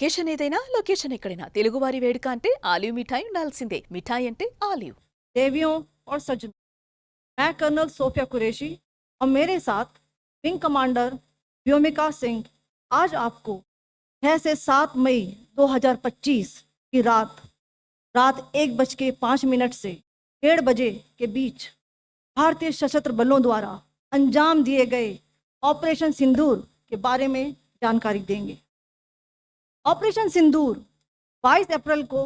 Occasion ఏదైనా location ఎక్కడైనా తెలుగువారి వేడుక అంటే ఆలివ్ మిఠాయి ఉండాల్సిందే. మిఠాయి అంటే ఆలివ్. देवियों और सज्जनों, मैं कर्नल सोफिया कुरैशी और मेरे साथ विंग कमांडर व्योमिका सिंह आज आपको 6 से 7 मई 2025 की रात 1:05 से 1:30 बजे के बीच भारतीय सशस्त्र बलों द्वारा अंजाम दिए गए ऑपरेशन सिंदूर के बारे में जानकारी देंगे। ऑपरेशन सिंदूर 22 अप्रैल को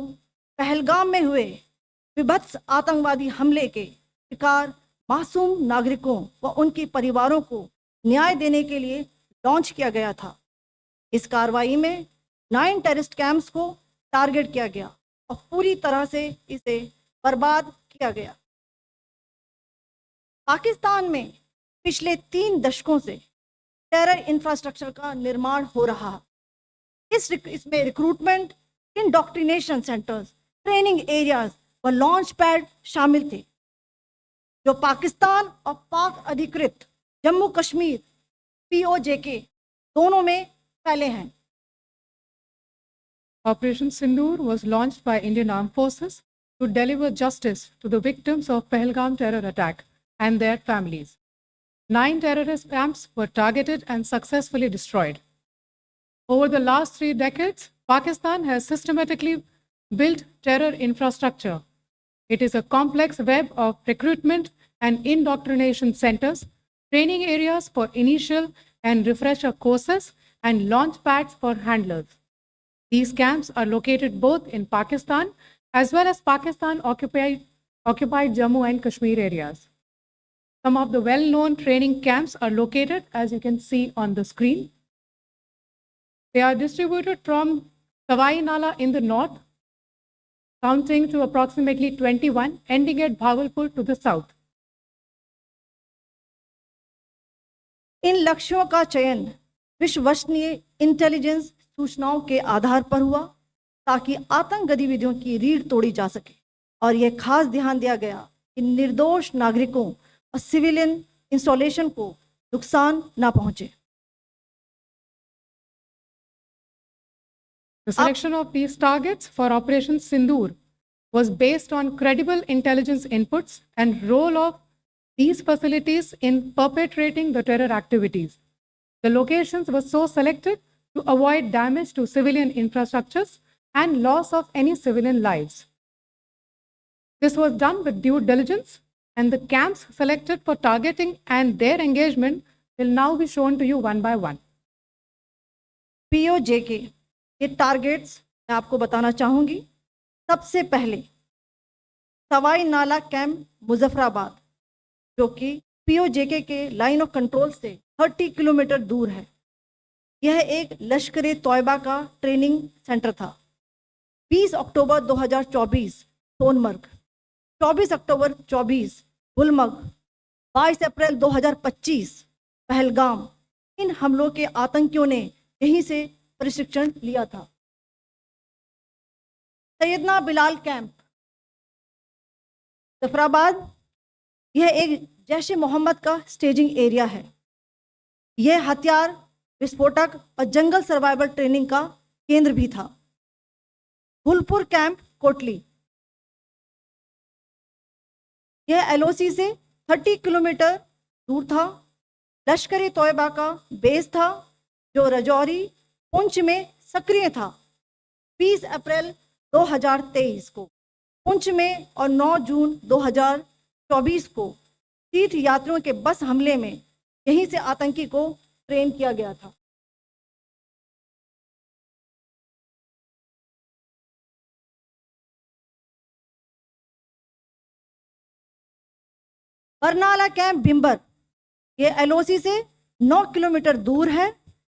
पहलगाम में हुए विभत्स आतंकवादी हमले के शिकार मासूम नागरिकों व उनके परिवारों को न्याय देने के लिए लॉन्च किया गया था। इस कार्रवाई में 9 टेररिस्ट कैंप्स को टारगेट किया गया और पूरी तरह से इसे बर्बाद किया गया। पाकिस्तान में पिछले 3 दशकों से टेरर इंफ्रास्ट्रक्चर का निर्माण हो रहा है। इसमें recruitment, indoctrination centres, training areas व लॉन्च पैड शामिल थे, जो पाकिस्तान और पाक अधिकृत जम्मू कश्मीर POJK दोनों में फैले हैं। Operation Sindoor was launched by Indian Armed Forces to deliver justice to the victims of Pahalgam terror attack and their families. 9 terrorist camps were targeted and successfully destroyed. Over the last 3 decades, Pakistan has systematically built terror infrastructure. It is a complex web of recruitment and indoctrination centers, training areas for initial and refresher courses, and launch pads for handlers. These camps are located both in Pakistan as well as Pakistan-occupied Jammu and Kashmir areas. Some of the well-known training camps are located, as you can see on the screen. They are distributed from Sawai Nala in the north, counting to approximately 21, ending at Bhagalpur to the south. इन लक्ष्यों का चयन विश्वसनीय intelligence सूचनाओं के आधार पर हुआ, ताकि आतंक गतिविधियों की रीढ़ तोड़ी जा सके, और यह खास ध्यान दिया गया कि निर्दोष नागरिकों और सिविलियन इंस्टॉलेशन को नुकसान न पहुंचे। The selection of these targets for Operation Sindoor was based on credible intelligence inputs and role of these facilities in perpetrating the terror activities. The locations were so selected to avoid damage to civilian infrastructures and loss of any civilian lives. This was done with due diligence, and the camps selected for targeting and their engagement will now be shown to you one by one. POJK ये targets मैं आपको बताना चाहूँगी। सबसे पहले सवाई नाला camp Muzaffarabad, जो कि POJK के लाइन ऑफ कंट्रोल से 30 किलोमीटर दूर है। यह एक लश्कर तोयबा का ट्रेनिंग सेंटर था। 20 अक्टूबर 2024 सोनमर्ग, 24 अक्टूबर 24 गुलमर्ग, 22 अप्रैल 2025 पहलगाम, इन हमलों के आतंकियों ने यहीं से प्रशिक्षण लिया था। सैयदना बिलाल कैंप जफराबाद, यह एक जैश ए मोहम्मद का स्टेजिंग एरिया है। यह हथियार, विस्फोटक और जंगल सर्वाइवल ट्रेनिंग का केंद्र भी था। गुलपुर कैंप कोटली, यह LOC से 30 किलोमीटर दूर था। लश्कर तोयबा का बेस था, जो रजौरी पुंछ में सक्रिय था। 20 अप्रैल 2023 को पुंछ में और 9 जून 2024 को तीर्थ यात्रियों के बस हमले में यहीं से आतंकी को ट्रेन किया गया था। बरनाला कैंप भिंबर, ये LOC से 9 किलोमीटर दूर है।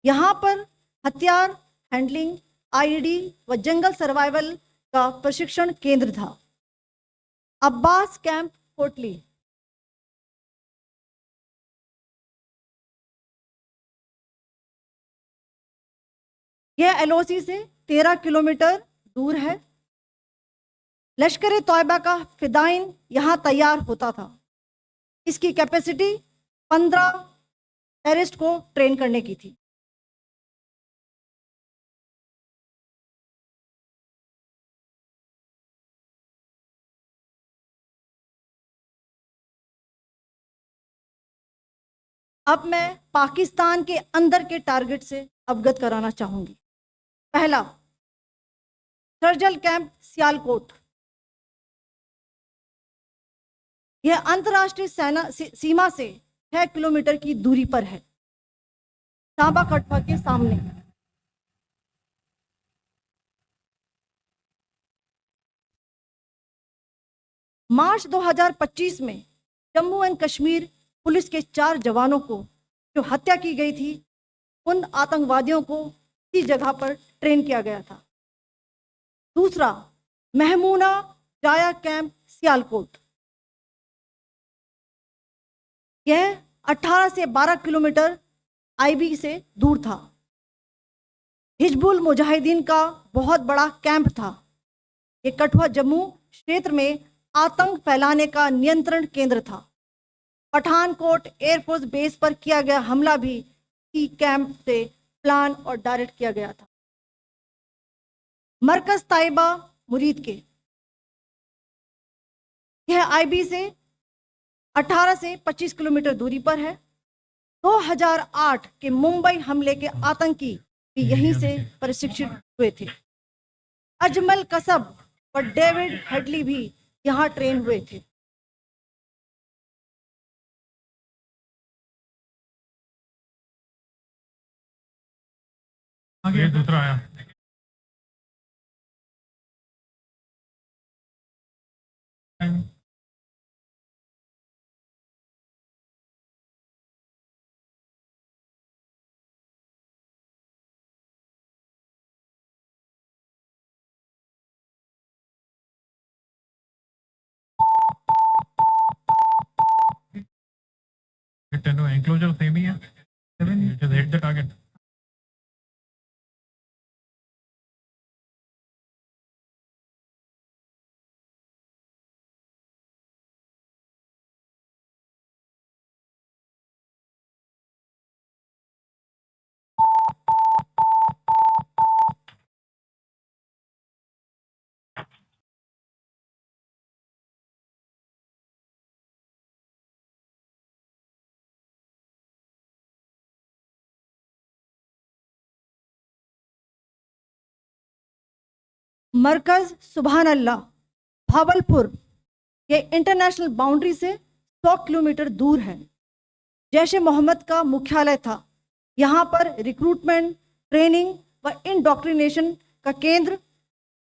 यहाँ पर हथियार, हैंडलिंग, IED व जंगल सर्वाइवल का प्रशिक्षण केंद्र था। अब्बास कैंप कोटली, यह LOC से 13 किलोमीटर दूर है। लश्कर तोयबा का फिदाइन यहाँ तैयार होता था। इसकी कैपेसिटी 15 टेररिस्ट को ट्रेन करने की थी। अब मैं पाकिस्तान के अंदर के टारगेट से अवगत कराना चाहूंगी। पहला, सर्जिकल कैंप सियालकोट। यह अंतर्राष्ट्रीय सीमा से 6 किलोमीटर की दूरी पर है, सांबा कठवा के सामने। मार्च 2025 में जम्मू एंड कश्मीर पुलिस के 4 जवानों को जो हत्या की गई थी, उन आतंकवादियों को इसी जगह पर ट्रेन किया गया था। दूसरा, महमूना जाया कैंप सियालकोट। यह 18 से 12 किलोमीटर आईबी से दूर था। हिजबुल मुजाहिदीन का बहुत बड़ा कैंप था। ये कठुआ जम्मू क्षेत्र में आतंक फैलाने का नियंत्रण केंद्र था। पठानकोट एयरफोर्स बेस पर किया गया हमला भी इसी कैंप से प्लान और डायरेक्ट किया गया था। मरकज ताइबा मुरीद के, यह आईबी से 18 से 25 किलोमीटर दूरी पर है। 2008 के मुंबई हमले के आतंकी भी यहीं से प्रशिक्षित हुए थे। अजमल कसब और डेविड हेडली भी यहाँ ट्रेन हुए थे। आगे दूसरा आया। एंक्लोजर सेम ही है। Just hit the target. मरकज सुभान अल्लाह भावलपुर, ये इंटरनेशनल बाउंड्री से 100 किलोमीटर दूर है। जैश ए मोहम्मद का मुख्यालय था। यहाँ पर रिक्रूटमेंट, ट्रेनिंग व इंडोक्ट्रिनेशन का केंद्र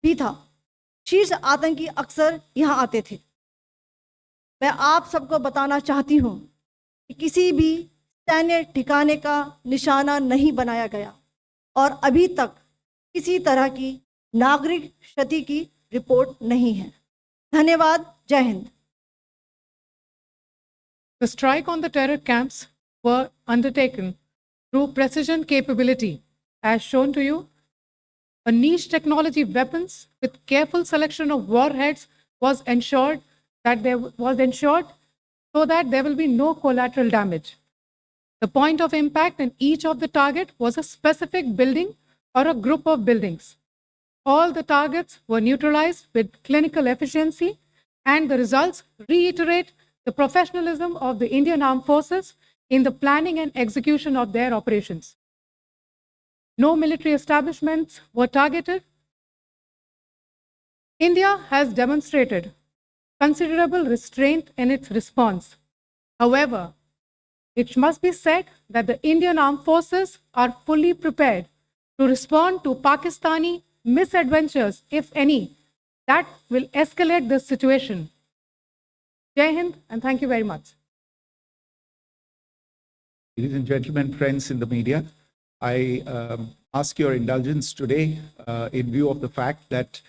भी था। शीर्ष आतंकी अक्सर यहाँ आते थे। मैं आप सबको बताना चाहती हूँ कि किसी भी सैन्य ठिकाने का निशाना नहीं बनाया गया और अभी तक किसी तरह की नागरिक क्षति की रिपोर्ट नहीं है। धन्यवाद। जय Hind. The strike on the terror camps were undertaken through precision capability, as shown to you. A niche technology weapons with careful selection of warheads was ensured so that there will be no collateral damage. The point of impact in each of the target was a specific building or a group of buildings. All the targets were neutralized with clinical efficiency, and the results reiterate the professionalism of the Indian Armed Forces in the planning and execution of their operations. No military establishments were targeted. India has demonstrated considerable restraint in its response. However, it must be said that the Indian Armed Forces are fully prepared to respond to Pakistani misadventures, if any, that will escalate this situation. Jai Hind, and thank you very much. Ladies and gentlemen, friends in the media, I ask your indulgence today in view of the fact that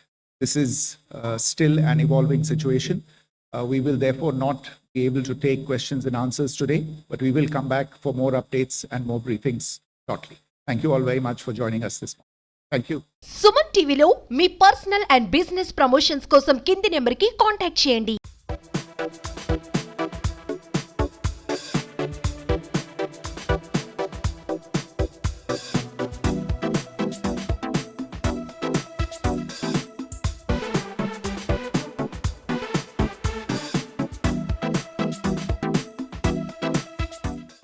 this is still an evolving situation. We will therefore not be able to take questions and answers today, but we will come back for more updates and more briefings shortly. Thank you all very much for joining us this morning. Thank you. Suman టీవీలో మీ personal and business promotions కోసం కింది నెంబర్కి contact చేయండి.